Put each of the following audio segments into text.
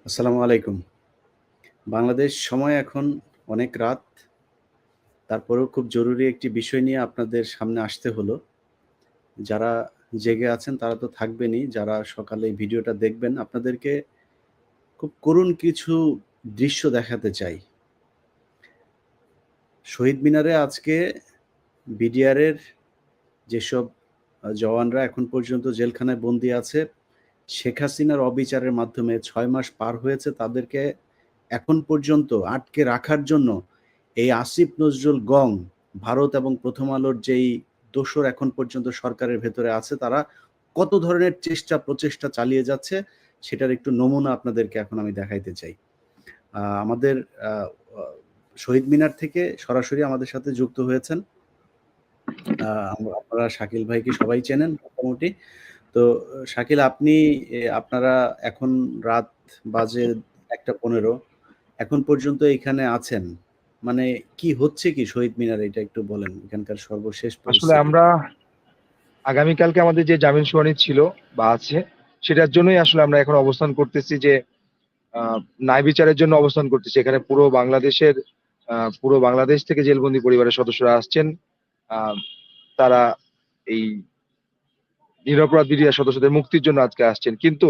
আসসালামু আলাইকুম। বাংলাদেশ সময় এখন অনেক রাত। তারপরেও খুব জরুরি একটি বিষয় নিয়ে আপনাদের সামনে আসতে হলো। যারা জেগে আছেন তারা তো থাকবেনই। যারা সকালে এই ভিডিওটা দেখবেন আপনাদেরকে খুব করুণ কিছু দৃশ্য দেখাতে চাই। শহীদ মিনারে আজকে বিডিআরের যেসব জওয়ানরা এখন পর্যন্ত জেলখানায় বন্দী আছে, শেখ হাসিনার অবিচারের মাধ্যমে ৬ মাস পার হয়েছে তাদেরকে এখন পর্যন্ত আটকে রাখার জন্য এই আসিফ নজরুল গং, ভারত এবং প্রথম আলোর যেই দোসর এখন পর্যন্ত সরকারের ভেতরে আছে তারা কত ধরনের চেষ্টা প্রচেষ্টা চালিয়ে যাচ্ছে সেটার একটু নমুনা আপনাদেরকে এখন আমি দেখাইতে চাই। আমাদের শহীদ মিনার থেকে সরাসরি আমাদের সাথে যুক্ত হয়েছেন আপনারা শাকিল ভাইকে সবাই চেনেন মোটামুটি। তো শাকিল আপনি আপনারা এখন রাত বাজে ১টা ১৫ এখন পর্যন্ত এখানে আছেন। মানে কি হচ্ছে কি শহীদ মিনারে এটা একটু বলেন এখানকার সর্বশেষ আসলে পরিস্থিতি। আমরা আগামীকালকে আমাদের যে জামিন শুনানি ছিল বা আছে সেটার জন্যই আসলে আমরা এখন অবস্থান করতেছি যে ন্যায় বিচারের জন্য অবস্থান করতেছি। এখানে পুরো বাংলাদেশ থেকে জেলবন্দি পরিবারের সদস্যরা আসছেন। আহ, তারা এই নিরপরাধ বিডিআর সদস্যদের মুক্তির জন্য আজকে আসছেন, কিন্তু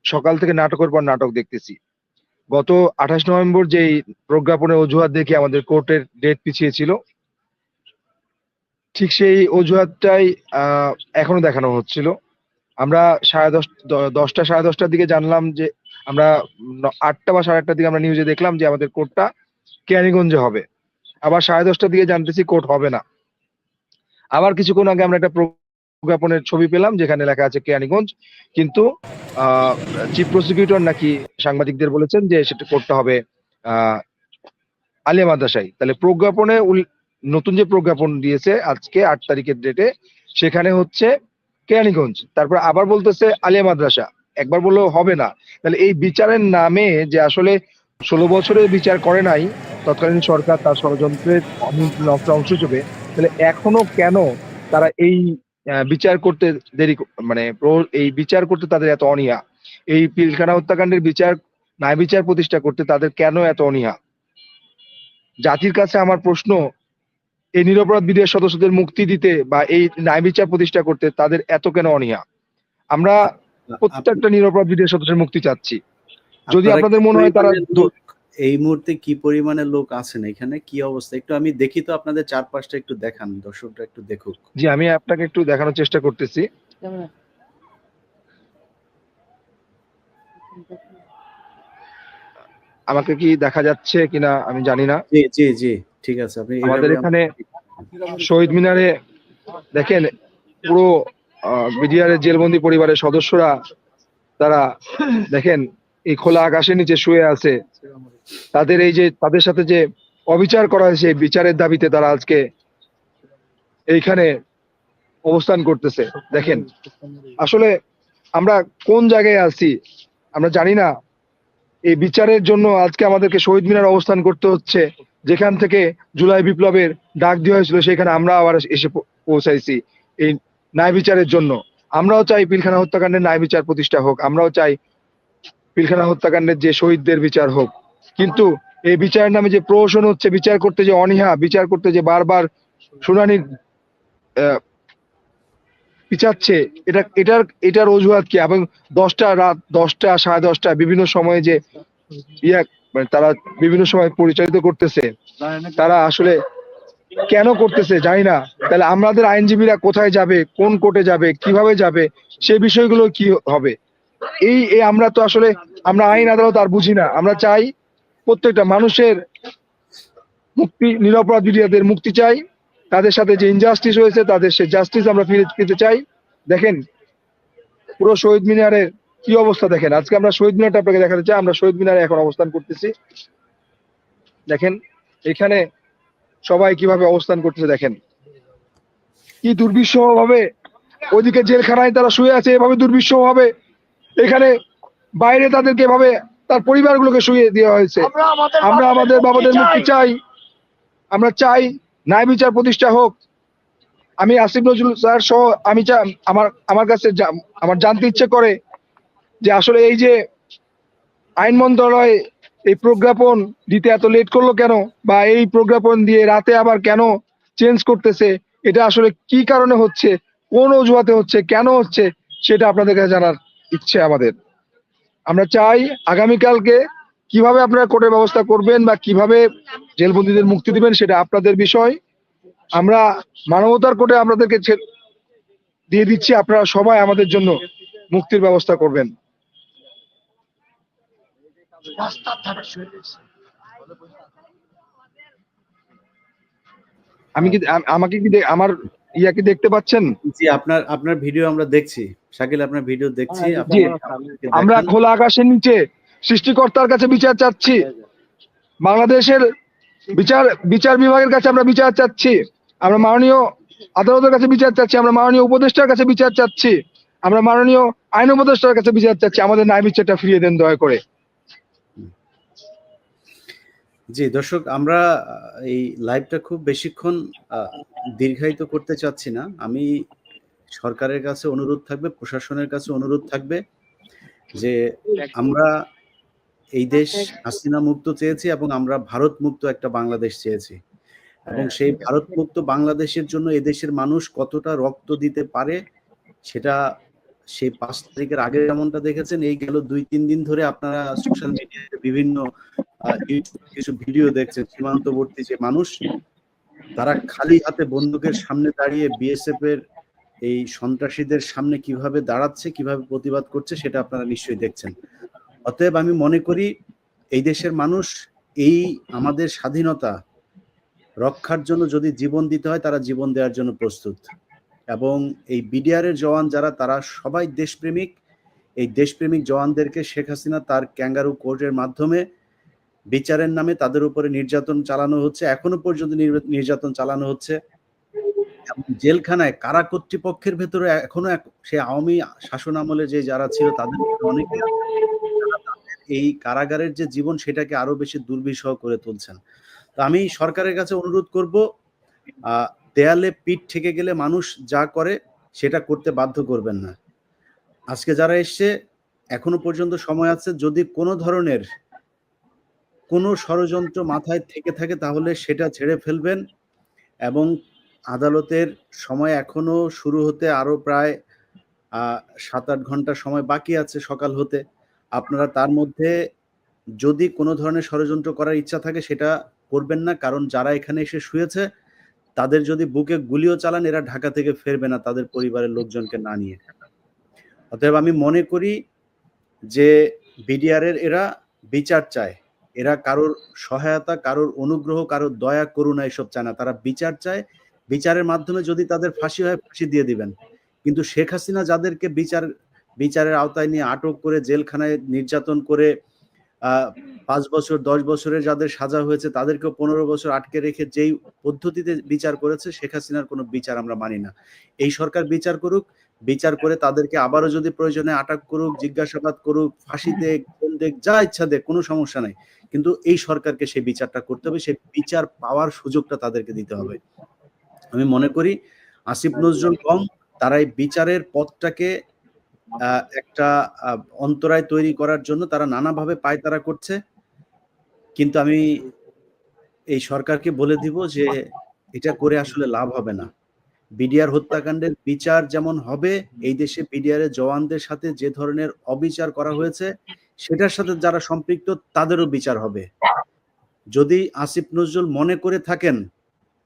সকাল থেকে নাটকের পর নাটক দেখতেছি। গত 28 নভেম্বর যেই প্রজ্ঞাপনের অজুহাত দেখে আমাদের কোর্টের ডেট পিছিয়ে ছিল, ঠিক সেই অজুহাতটাই এখনো দেখানো হচ্ছিল। আমরা 10:30 সাড়ে 10টার দিকে জানলাম যে আমরা 8টা বা সাড়ে 8টার দিকে আমরা নিউজে দেখলাম যে আমাদের কোর্টটা কেরানীগঞ্জে হবে। আবার 10:30টার দিকে জানতেছি কোর্ট হবে না। আবার কিছুক্ষণ আগে আমরা একটা প্রজ্ঞাপনের ছবি পেলাম যেখানে লেখা আছে কেরানীগঞ্জ, কিন্তু চিফ প্রসিকিউটর নাকি সাংবাদিকদের বলেছেন যে সেটা কোর্টটা হবে আহ আলিয়া মাদ্রাসায়। তাহলে নতুন যে প্রজ্ঞাপন দিয়েছে আজকে 8 তারিখের ডেটে, সেখানে হচ্ছে কেরানীগঞ্জ, তারপর আবার বলতেছে আলিয়া মাদ্রাসা। একবার বললেও হবে না। তাহলে এই বিচারের নামে যে আসলে 16 বছরের বিচার করে নাই তৎকালীন সরকার তার ষড়যন্ত্রের অংশ হিসেবে, তাহলে এখনো কেন তারা এই বিচার করতে এই বিচার করতে তাদের এত অনীহা? এই পিলখানা হত্যাকাণ্ডের ন্যায় বিচার প্রতিষ্ঠা করতে তাদের কেন এত অনীহা? জাতির কাছে আমার প্রশ্ন, এই নিরপরাধ বিডিআর সদস্যদের মুক্তি দিতে বা এই ন্যায় বিচার প্রতিষ্ঠা করতে তাদের এত কেন অনীহা? আমরা আপনি প্রত্যেকটা নিরপরাধ বিডিআর সদস্যের মুক্তি চাচ্ছি। যদি আপনারা কি আপনাদের মনে হয় তারা পরিমাণের লোক এই মুহূর্তে কি পরিমাণের লোক আছেন এখানে কি অবস্থা একটু আমি দেখি তো আপনাদের চারপাশটা একটু দেখান দর্শকরা একটু দেখুক। জি, আমি আপনাকে একটু দেখানোর চেষ্টা করতেছি। আমাকে কি দেখা যাচ্ছে কিনা আমি জানি না। জি জি জি ঠিক আছে আপনি আমাদের এইভাবে এখানে শহীদ মিনারে দেখেন, পুরো বিডিআর এর জেলবন্দি পরিবারের সদস্যরা তারা দেখেন এই খোলা আকাশের নিচে শুয়ে আছে। তাদের সাথে যে অবিচার করা হয়েছে বিচারের দাবিতে তারা আজকে এইখানে অবস্থান করতেছে। দেখেন আসলে আমরা কোন জায়গায় আছি আমরা জানি না। এই বিচারের জন্য আজকে আমাদেরকে শহীদ মিনার অবস্থান করতে হচ্ছে, যেখান থেকে জুলাই বিপ্লবের ডাক দেওয়া হয়েছিল সেখানে আমরা আবার এসে পৌঁছাইছি এই ন্যায় বিচারের জন্য। আমরাও চাই পিলখানা হত্যাকাণ্ডের ন্যায় বিচার প্রতিষ্ঠা হোক, আমরাও চাই পিলখানা হত্যাকাণ্ডের যে শহীদদের বিচার হোক, কিন্তু এই বিচারের নামে যে প্রহসন হচ্ছে, বিচার করতে যে অনীহা, বিচার করতে যে বারবার শুনানির পিছাচ্ছে, এটার অজুহাত কি? এবং রাত 10টা সাড়ে 10টা বিভিন্ন সময়ে যে তারা বিভিন্ন সময় পরিচালিত করতেছে, তারা আসলে কেন করতেছে জানি না। তাহলে আমাদের আইনজীবীরা কোথায় যাবে, কোন কোর্টে যাবে, কিভাবে যাবে, সে বিষয়গুলো কি হবে? আমরা আইন আদালত আর বুঝি না। আমরা চাই প্রত্যেকটা মানুষের মুক্তি, নিরপরাধ বিডিআরদের মুক্তি চাই। তাদের সাথে যে ইনজাস্টিস হয়েছে তাদের সে জাস্টিস আমরা ফিরে পেতে চাই। দেখেন পুরো শহীদ মিনারের কি অবস্থা দেখেন। আজকে আমরা শহীদ মিনারটা আপনাকে দেখাতে চাই। আমরা শহীদ মিনারে এখন অবস্থান করতেছি। দেখেন এখানে সবাই কিভাবে অবস্থান করতেছে, দেখেন কি দুর্বিষহ ভাবে। ওইদিকে জেলখানায় তারা শুয়ে আছে এভাবে দুর্বিষহ ভাবে, এখানে বাইরে তাদেরকে এভাবে তার পরিবারগুলোকে শুয়ে দেওয়া হয়েছে। আমরা আমাদের বাবাদের মুক্তি চাই। আমরা চাই ন্যায় বিচার প্রতিষ্ঠা হোক। আমি আসিফ নজরুল স্যার সহ আমি আমার কাছে আমার জানতে ইচ্ছে করে যে আসলে এই যে আইন মন্ত্রণালয় এই প্রজ্ঞাপন দিতে এত লেট করলো কেন, বা এই প্রজ্ঞাপন দিয়ে রাতে আবার কেন চেঞ্জ করতেছে, এটা আসলে কি কারণে হচ্ছে, কোন অজুহাতে হচ্ছে, কেন হচ্ছে, সেটা আপনাদের কাছে জানার ইচ্ছে আমাদের। আমরা চাই আগামীকালকে কিভাবে আপনারা কোর্টের ব্যবস্থা করবেন বা কিভাবে জেলবন্দীদের মুক্তি দিবেন সেটা আপনাদের বিষয়। আমরা মানবতার কোর্টে আপনাদেরকে দিয়ে দিচ্ছি, আপনারা সবাই আমাদের জন্য মুক্তির ব্যবস্থা করবেন। আমি কি আমাকে কি আমার কি দেখতে পাচ্ছেন? জি, আপনার আপনার ভিডিও আমরা দেখছি শাকিল, আপনার ভিডিও দেখছি। জি, আমরা খোলা আকাশের নিচে সৃষ্টিকর্তার কাছে বিচার চাচ্ছি, বাংলাদেশের বিচার বিভাগের কাছে আমরা বিচার চাচ্ছি, আমরা মাননীয় আদালতের কাছে বিচার চাচ্ছি, আমরা মাননীয় উপদেষ্টার কাছে বিচার চাচ্ছি, আমরা মাননীয় আইন উপদেষ্টার কাছে বিচার চাচ্ছি। আমাদের ন্যায় বিচারটা ফিরিয়ে দেন দয়া করে। জি দর্শক, আমরা এই লাইভটা খুব বেশিক্ষণ দীর্ঘায়িত করতে চাচ্ছি না। আমি সরকারের কাছে অনুরোধ থাকবে, প্রশাসনের কাছে অনুরোধ থাকবে যে আমরা এই দেশ হাসিনা মুক্ত চেয়েছি এবং আমরা ভারত মুক্ত একটা বাংলাদেশ চেয়েছি, এবং সেই ভারত মুক্ত বাংলাদেশের জন্য এদেশের মানুষ কতটা রক্ত দিতে পারে সেটা সেই 5 তারিখের আগে যেমনটা দেখেছেন, এই গেল 2-3 দিন ধরে আপনারা সোশ্যাল মিডিয়াতে বিভিন্ন কিছু ভিডিও দেখছেন। সীমান্তবর্তী যে মানুষ, তারা খালি হাতে বন্দুকের সামনে দাঁড়িয়ে বিএসএফ এর এই সন্ত্রাসীদের সামনে কিভাবে দাঁড়াচ্ছে, কিভাবে প্রতিবাদ করছে, সেটা আপনারা নিশ্চয়ই দেখছেন। অতএব আমি মনে করি এই দেশের মানুষ এই আমাদের স্বাধীনতা রক্ষার জন্য যদি জীবন দিতে হয়, তারা জীবন দেওয়ার জন্য প্রস্তুত। এবং এই বিডিআরের জওয়ান যারা, তারা সবাই দেশপ্রেমিক। এই দেশপ্রেমিক জওয়ানদেরকে শেখ হাসিনা তার ক্যাঙ্গারু কোর্টের মাধ্যমে বিচারের নামে তাদের উপরে নির্যাতন চালানো হচ্ছে, এখনো পর্যন্ত নির্যাতন চালানো হচ্ছে। জেলখানায় কারা কর্তৃপক্ষের ভেতরে এখনো সে আওয়ামী শাসন আমলে যে যারা ছিল তাদের অনেকে এই কারাগারের যে জীবন সেটাকে আরো বেশি দুর্বিষহ করে তুলছেন। তো আমি সরকারের কাছে অনুরোধ করব, দেয়ালে পিঠ ঠেকে গেলে মানুষ যা করে সেটা করতে বাধ্য করবেন না। আজকে যারা এসছে এখনো পর্যন্ত সময় আছে, যদি কোনো ধরনের কোনো ষড়যন্ত্র মাথায় থেকে থাকে তাহলে সেটা ছেড়ে ফেলবেন। এবং আদালতের সময় এখনো শুরু হতে আরো প্রায় 7-8 ঘন্টা সময় বাকি আছে সকাল হতে। আপনারা তার মধ্যে যদি কোনো ধরনের ষড়যন্ত্র করার ইচ্ছা থাকে সেটা করবেন না, কারণ যারা এখানে এসে শুয়েছে তাদের যদি বুকে গুলিও চালান, এরা ঢাকা থেকে ফেরবে না তাদের পরিবারের লোকজনকে না নিয়ে। অতএব আমি মনে করি যে বিডিআরের এরা বিচার চায়, এরা কারোর সহায়তা, কারোর অনুগ্রহ, কারোর দয়া করুণা এসব চায় না, তারা বিচার চায়। বিচারের মাধ্যমে যদি তাদের ফাঁসি হয়, ফাঁসি দিয়ে দিবেন। কিন্তু শেখ হাসিনা যাদেরকে বিচারের আওতায় নিয়ে আটক করে জেলখানায় নির্যাতন করে 5 বছর 10 বছরের যাদের সাজা হয়েছে তাদেরকেও 15 বছর আটকে রেখে যেই পদ্ধতিতে বিচার করেছে, শেখ হাসিনার কোনো বিচার আমরা মানি না। এই সরকার বিচার করুক, বিচার করে তাদেরকে আবারও যদি প্রয়োজনে আটক করুক, জিজ্ঞাসাবাদ করুক, ফাঁসি দেক, জেল দেক, যা ইচ্ছা দেক, কোনো সমস্যা নাই। কিন্তু এই সরকারকে সেই বিচারটা করতে হবে, সেই বিচার পাওয়ার সুযোগটা তাদেরকে দিতে হবে। আমি মনে করি আসিফ নজরুল কম, তারা এই বিচারের পথটাকে একটা অন্তরায় তৈরি করার জন্য তারা নানাভাবে পায়তারা করছে। কিন্তু আমি এই সরকারকে বলে দিব যে এটা করে আসলে লাভ হবে না। বিডিআর হত্যাকাণ্ডের বিচার যেমন হবে, এই দেশে বিডিআরের জওয়ানদের সাথে যে ধরনের অবিচার করা হয়েছে সেটার সাথে যারা সম্পৃক্ত তাদেরও বিচার হবে। যদি আসিফ নজরুল মনে করে থাকেন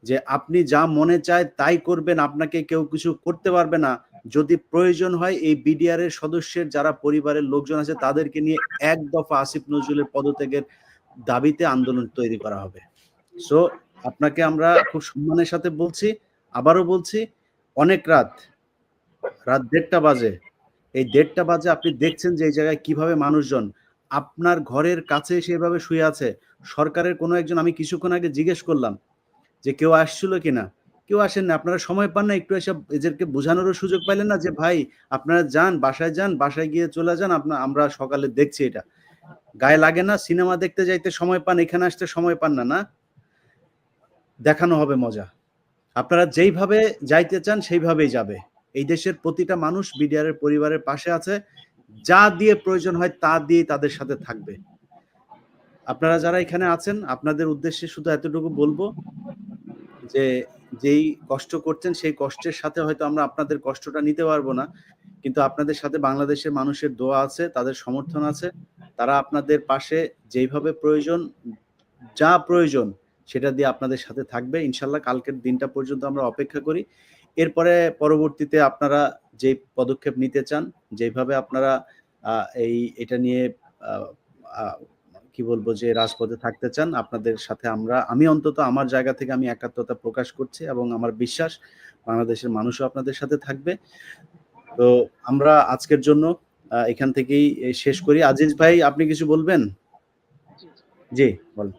যে আপনি যা মনে চায় তাই করবেন, আপনাকে কেউ কিছু করতে পারবে না, যদি প্রয়োজন হয় এই বিডিআরের সদস্যের যারা পরিবারের লোকজন আছে তাদেরকে নিয়ে এক দফা আসিফ নজরুলের পদত্যাগের দাবিতে আন্দোলন তৈরি করা হবে। সো আপনাকে আমরা খুব সম্মানের সাথে বলছি, আবারও বলছি, অনেক রাত 1:30 বাজে। এই 1:30 বাজে আপনি দেখছেন যে এই জায়গায় কিভাবে মানুষজন আপনার ঘরের কাছে সেভাবে শুয়ে আছে। সরকারের কোনো একজন, আমি কিছুক্ষণ আগে জিজ্ঞেস করলাম যে কেউ আসছিল কিনা, কেউ আসেন না। আপনারা সময় পান না একটু এসে এদেরকে বোঝানোরও সুযোগ পাইলেন না যে ভাই আপনারা যান, বাসায় গিয়ে চলে যান, আমরা সকালে দেখছি। এটা গায়ে লাগে না? সিনেমা দেখতে যাইতে সময় পান, এখানে আসতে সময় পান না? না, দেখানো হবে মজা। আপনারা যেইভাবে যাইতে চান সেইভাবেই যাবে। এই দেশের প্রতিটা মানুষ বিডিআরের পরিবারের পাশে আছে। যা দিয়ে প্রয়োজন হয় তা দিয়ে তাদের সাথে থাকবে। আপনারা যারা এখানে আছেন, আপনাদের উদ্দেশ্যে শুধু এতটুকু বলবো যে যেই কষ্ট করছেন সেই কষ্টের সাথে হয়তো আমরা আপনাদের কষ্টটা নিতে পারবো না, কিন্তু আপনাদের সাথে বাংলাদেশের মানুষের দোয়া আছে, তাদের সমর্থন আছে। তারা আপনাদের পাশে যেইভাবে প্রয়োজন, যা প্রয়োজন সেটা দিয়ে আপনাদের সাথে থাকবে ইনশাল্লাহ। কালকের দিনটা পর্যন্ত আমরা অপেক্ষা করি। এরপরে পরবর্তীতে আপনারা যে পদক্ষেপ নিতে চান, যেভাবে আপনারা এটা নিয়ে আহ, আহ, কি বলবো যে রাজপথে থাকতে চান, আপনাদের সাথে আমি অন্তত আমার জায়গা থেকে আমি একাত্মতা প্রকাশ করছি এবং আমার বিশ্বাস বাংলাদেশের মানুষও আপনাদের সাথে থাকবে। তো আমরা আজকের জন্য এখান থেকেই শেষ করি। আজিজ ভাই, আপনি কিছু বলবেন? জি বলেন।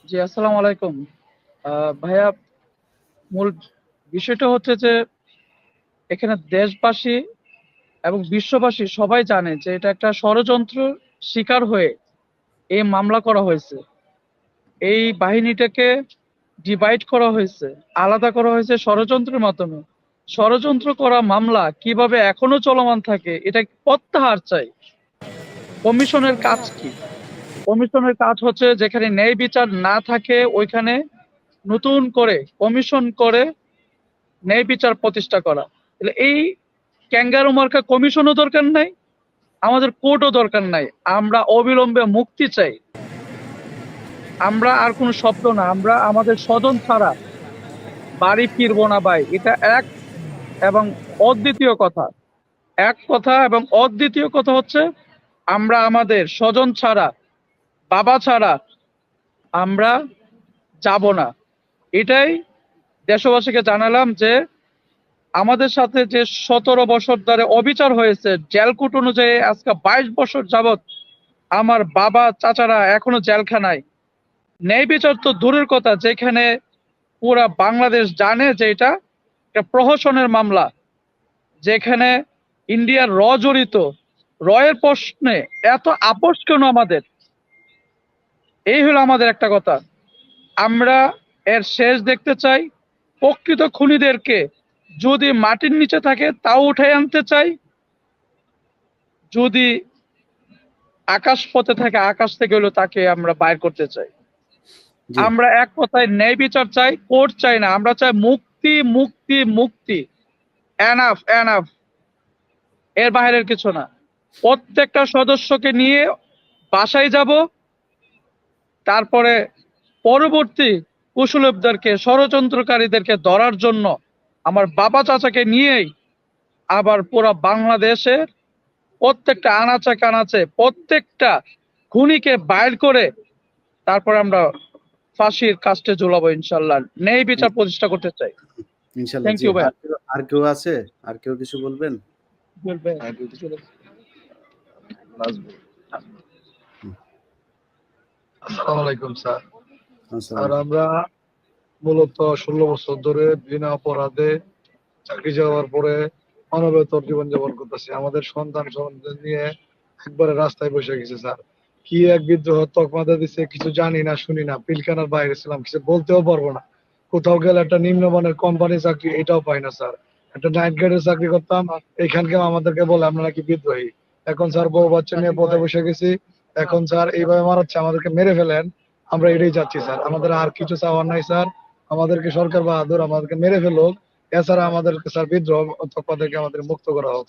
জি, আসসালামু আলাইকুম। ভাইয়া, মূল বিষয়টা হচ্ছে যে এখানে দেশবাসী এবং বিশ্ববাসী সবাই জানে যে এটা একটা ষড়যন্ত্র শিকার হয়ে এই মামলা করা হয়েছে। এই বাহিনীটাকে ডিভাইড করা হয়েছে, আলাদা করা হয়েছে ষড়যন্ত্রের মাধ্যমে। ষড়যন্ত্র করা মামলা কিভাবে এখনো চলমান থাকে এটা প্রত্যাহার চাই। কমিশনের কাজ কি? কমিশনের কাজ হচ্ছে যেখানে ন্যায় বিচার না থাকে ওইখানে নতুন করে কমিশন করে ন্যায় বিচার প্রতিষ্ঠা করা। তাহলে এই ক্যাঙ্গারু মার্কা কমিশনও দরকার নাই, আমাদের কোর্টও দরকার নাই। আমরা অবিলম্বে মুক্তি চাই। আমরা আর কোনো শব্দ না, আমরা আমাদের স্বজন ছাড়া বাড়ি ফিরবো না ভাই। এটা এক এবং অদ্বিতীয় কথা। এক কথা এবং অদ্বিতীয় কথা হচ্ছে আমরা আমাদের স্বজন ছাড়া, বাবা ছাড়া আমরা যাব না। এটাই দেশবাসীকে জানালাম যে আমাদের সাথে যে 17 বছর ধরে অবিচার হয়েছে, জেলকোট অনুযায়ী আজকে 22 বছর যাবত আমার বাবা চাচারা এখনো জেলখানায়। ন্যায় বিচার তো দূরের কথা, যেখানে পুরা বাংলাদেশ জানে যে এটা একটা প্রহসনের মামলা, যেখানে ইন্ডিয়ার জড়িত। এর প্রশ্নে এত আপোষ কেন আমাদের? এই হলো আমাদের একটা কথা। আমরা এর শেষ দেখতে চাই। প্রকৃত খুনিদেরকে যদি মাটির নিচে থাকে তাও উঠে আনতে চাই, যদি আকাশ পথে থাকে আকাশ থেকে হলো তাকে আমরা বাইর করতে চাই। জি আমরা এক কথায় ন্যায় বিচার চাই, কোর্ট চাই না। আমরা চাই মুক্তি, মুক্তি, মুক্তি। Enough, enough. এর বাইরের কিছু না। প্রত্যেকটা সদস্যকে নিয়ে বাসায় যাব, তারপরে পরবর্তী কুশলবদেরকে, ষড়যন্ত্রকারীদেরকে ধরার জন্য আমার বাবা চাচাকে নিয়েই আবার পুরো বাংলাদেশের প্রত্যেকটা আনাচে কানাচে প্রত্যেকটা খুনিকে বাইর করে তারপরে আমরা ফাঁসির কাস্টে ঝুলাবো ইনশাল্লাহ। ন্যায় বিচার প্রতিষ্ঠা করতে চাই। ইনশাল্লাহ। থ্যাংক জি, ইউ ভাই। আর কেউ আছে? আর কেউ কিছু বলবেন? হুম, আসসালামু আলাইকুম স্যার। আসসালাম। আমরা মূলত 16 বছর ধরে বিনা অপরাধে চাকরি যাওয়ার পরে অনবেতর জীবনযাপন করতেছি। আমাদের সন্তান সন্তান নিয়ে একবারে রাস্তায় বসে গেছে স্যার। কি এক বিদ্রোহ তকমাদা দিছে, কিছু জানি না শুনি না। পিলখানার বাইরে ছিলাম, কিছু বলতেও পারবো না। কোথাও গেলে একটা নিম্নমানের কোম্পানি চাকরি এটাও পাই না স্যার। একটা নাইট গার্ডের চাকরি করতাম, এখানকে আমাদেরকে বলে আমরা নাকি বিদ্রোহী। এখন স্যার বউ বাচ্চা নিয়ে পথে বসে গেছি। এখন স্যার এইভাবে মারাচ্ছে, আমাদেরকে মেরে ফেলেন। আমরা এটাই চাচ্ছি স্যার, আমাদের আর কিছু চাওয়ার নাই স্যার। আমাদেরকে সরকার বাহাদুর আমাদেরকে মেরে ফেলুক, এছাড়া আমাদেরকে স্যার বিদ্রোহ তকমাদেরকে আমাদের মুক্ত করা হোক।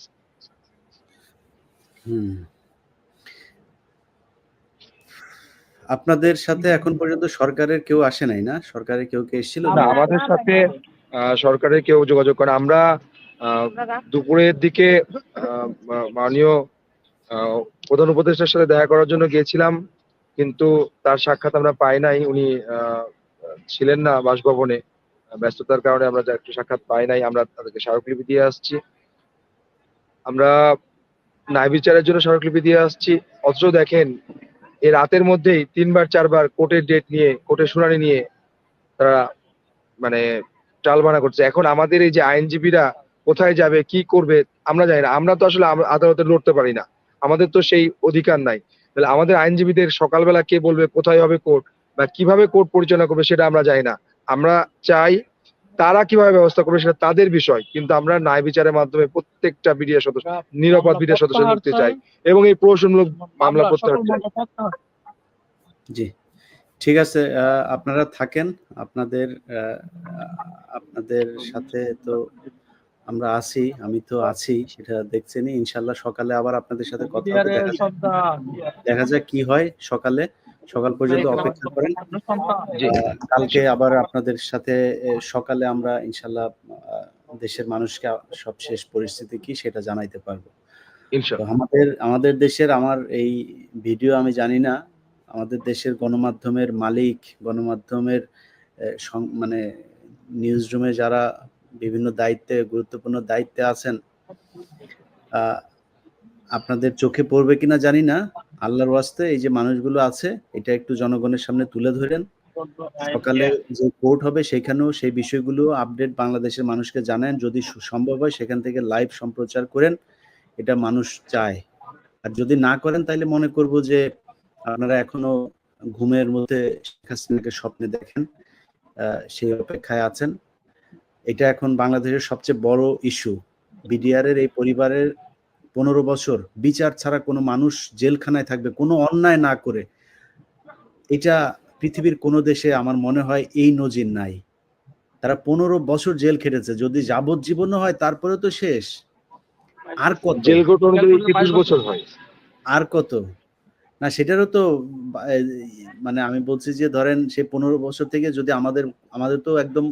হুম, আপনাদের সাথে এখন পর্যন্ত সরকারের কেউ আসে নাই না? সরকারের কেউ কে এসেছিল? না, আমাদের সাথে সরকারের কেউ যোগাযোগ করে। আমরা দুপুরের দিকে মাননীয় প্রধান উপদেষ্টার সাথে দেখা করার জন্য গিয়েছিলাম, কিন্তু তার সাক্ষাৎ আমরা পাই নাই। উনি ছিলেন না বাসভবনে, ব্যস্ততার কারণে আমরা একটু সাক্ষাৎ পাই নাই। আমরা তাদেরকে স্মারকলিপি দিয়ে আসছি। আমরা ন্যায় বিচারের জন্য স্মারকলিপি দিয়ে আসছি। অথচ দেখেন, এই রাতের মধ্যেই 3বার 4বার কোর্টের ডেট নিয়ে, কোর্টের শুনানি নিয়ে তারা মানে টালবানা করছে। এখন আমাদের এই যে আইনজীবীরা কোথায় যাবে, কি করবে আমরা জানি না। আমরা তো আসলে আদালতে লড়তে পারি না, আমাদের তো সেই অধিকার নাই। তাহলে আমাদের আইনজীবীদের সকালবেলা কে বলবে কোথায় হবে কোর্ট বা কিভাবে কোর্ট পরিচালনা করবে সেটা আমরা জানি না। আমরা চাই তারা কিভাবে ব্যবস্থা করবে সেটা তাদের বিষয়, কিন্তু আমরা ন্যায় বিচারের মাধ্যমে প্রত্যেকটা বিডিআর সদস্য, নিরাপদ বিডিআর সদস্য মুক্তি চাই এবং এই প্রহসনমূলক মামলা প্রত্যাহার চাই। জি, ঠিক আছে। আপনারা থাকেন। আপনাদের আপনাদের সাথে তো আমরা আছি, আমি তো আছি, সেটা দেখছেনই। ইনশাল্লাহ সকালে আবার আপনাদের সাথে কথা হবে। দেখা যাক কি হয় সকালে। সকাল পর্যন্ত অপেক্ষা করেন। কালকে আবার আপনাদের সাথে সকালে আমরা ইনশাল্লাহ দেশের মানুষকে সবশেষ পরিস্থিতি কি সেটা জানাইতে পারবো। তো ইনশাআল্লাহ। আমাদের দেশের, আমার এই ভিডিও আমি জানি না, আমাদের দেশের গণমাধ্যমের মালিক, গণমাধ্যমের মানে নিউজ রুমে যারা বিভিন্ন দায়িত্বে, গুরুত্বপূর্ণ দায়িত্বে আছেন, আপনাদের চোখে পড়বে কিনা জানি না। আল্লাহর ওয়াস্তে এই যে মানুষগুলো আছে, এটা একটু জনগণের সামনে তুলে ধরেন। সকালে যে কোর্ট হবে সেখানেও সেই বিষয়গুলো আপডেট বাংলাদেশের মানুষকে জানান। যদি সম্ভব হয় সেখান থেকে লাইভ সম্প্রচার করেন, এটা মানুষ চায়। আর যদি না করেন তাহলে মনে করব যে আপনারা এখনো ঘুমের মধ্যে শেখ হাসিনাকে স্বপ্নে দেখেন, সেই অপেক্ষায় আছেন। এটা এখন বাংলাদেশের সবচেয়ে বড় ইস্যু। বিডিআর এর এই পরিবারের 15 বছর বিচার ছাড়া কোনো মানুষ জেলখানায় থাকবে কোনো অন্যায় না করে, এটা পৃথিবীর কোনো দেশে আমার মনে হয় এই নজির নাই। তারা 15 বছর জেল খেটেছে, যদি যাবজ্জীবনও হয় তারপরে তো শেষ। আর কত? জেল কোর্ট অনুযায়ী 21 বছর হয়। আর কত? না সেটারও তো মানে আমি বলছি যে ধরেন সেই 15 বছর থেকে যদি আমাদের তো একদম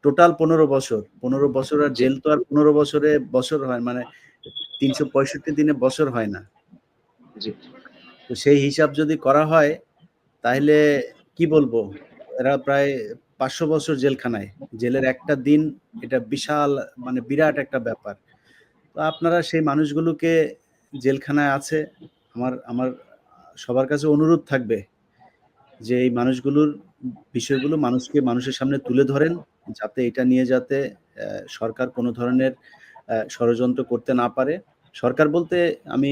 টোটাল 15 বছর। 15 বছর আর জেল তো আর 15 বছরে বছর হয়, মানে 365 দিনে বছর হয় না। জি। তো সেই হিসাব যদি করা হয় তাহলে কি বলবো, এরা প্রায় 500 বছর জেলখানায়। জেলের একটা দিন, এটা বিশাল, মানে বিরাট একটা ব্যাপার। তো আপনারা সেই মানুষগুলোকে, জেলখানায় আছে, আমার সবার কাছে অনুরোধ থাকবে যে এই মানুষগুলোর বিষয়গুলো মানুষের সামনে তুলে ধরেন, যাতে এটা নিয়ে যাতে সরকার কোনো ধরনের ষড়যন্ত্র করতে না পারে। সরকার বলতে আমি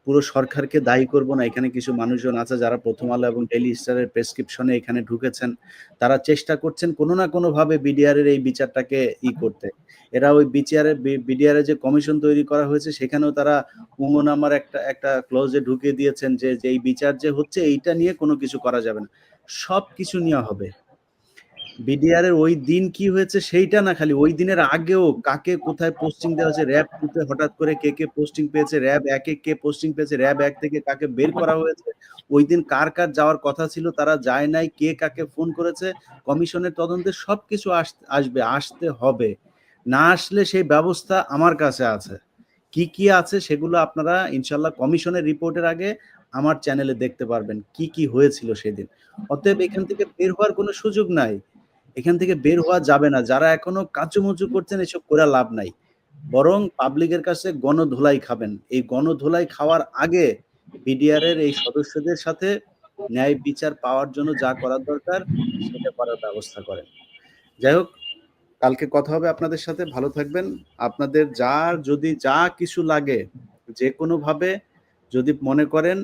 পুরো সরকারকে দায়ী করব না। এখানে কিছু মানুষজন আছে যারা প্রথম আলো এবং ডেইলি স্টারের প্রেসক্রিপশনে এখানে ঢুকেছেন। তারা চেষ্টা করছেন কোনো না কোনোভাবে বিডিআর এর এই বিচারটাকে করতে। এরা ওই বিডিআর এর যে কমিশন তৈরি করা হয়েছে সেখানেও তারা উমনামার একটা ক্লজে ঢুকিয়ে দিয়েছেন যে এই বিচার যে হচ্ছে এইটা নিয়ে কোনো কিছু করা যাবে না। সবকিছু নিয়ে হবে। বিডিআর এর ওই দিন কি হয়েছে সেইটা না, খালি ওই দিনের আগেও কাকে কোথায় পোস্টিং দেওয়া হয়েছে, র‍্যাব 2 তে হঠাৎ করে কে পোস্টিং পেয়েছে, র‍্যাব 1 এ কে পোস্টিং পেয়েছে, র‍্যাব 1 থেকে কাকে বের করা হয়েছে, ওই দিন কার যাওয়ার কথা ছিল তারা যায় নাই, কে কাকে ফোন করেছে, কমিশনের তদন্তে সবকিছু আসতে হবে। না আসলে সেই ব্যবস্থা আমার কাছে আছে। কি আছে সেগুলো আপনারা ইনশাআল্লাহ কমিশনের রিপোর্টের আগে আমার চ্যানেলে দেখতে পারবেন কি হয়েছিল সেদিন। অতএব এখান থেকে বের হওয়ার কোনো সুযোগ নাই। এখান থেকে বের হওয়া যাবে না। যারা এখনো কাঁচুমুচু করছেন এসব করে লাভ নাই। বরং পাবলিকের কাছে গণধোলাই খাবেন। এই গণধোলাই খাওয়ার আগে বিডিআর এর এই সদস্যদের সাথে ন্যায় বিচার পাওয়ার জন্য যা করার দরকার সেটা করার ব্যবস্থা করেন। যাই হোক, কালকে কথা হবে আপনাদের সাথে। ভালো থাকবেন। আপনাদের যদি যা কিছু লাগে, যেকোনোভাবে যদি মনে করেন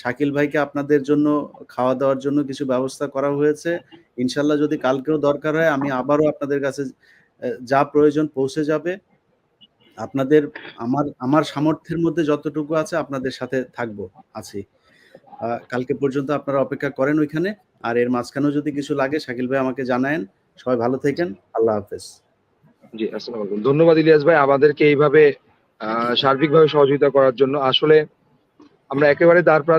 শাকিল ভাইকে আপনাদের জন্য খাওয়া দাওয়ার জন্য কিছু ব্যবস্থা করা হয়েছে। ইনশাল্লাহ যদি কালকেও দরকার হয় আমি আবারও আপনাদের কাছে যা প্রয়োজন পৌঁছে যাবে। আপনাদের আমার সামর্থ্যের মধ্যে যতটুকু আছে আপনাদের সাথে আছি। কালকে পর্যন্ত আপনারা অপেক্ষা করেন ওইখানে। আর এর মাঝখানেও যদি কিছু লাগে শাকিল ভাই আমাকে জানায়েন। সবাই ভালো থাকেন। আল্লাহ হাফেজ। জি, আসসালামু আলাইকুম। ধন্যবাদ ইলিয়াস ভাই আমাদেরকে এইভাবে সার্বিকভাবে সহযোগিতা করার জন্য। আসলে আমরা একেবারে দ্বার প্রান্তে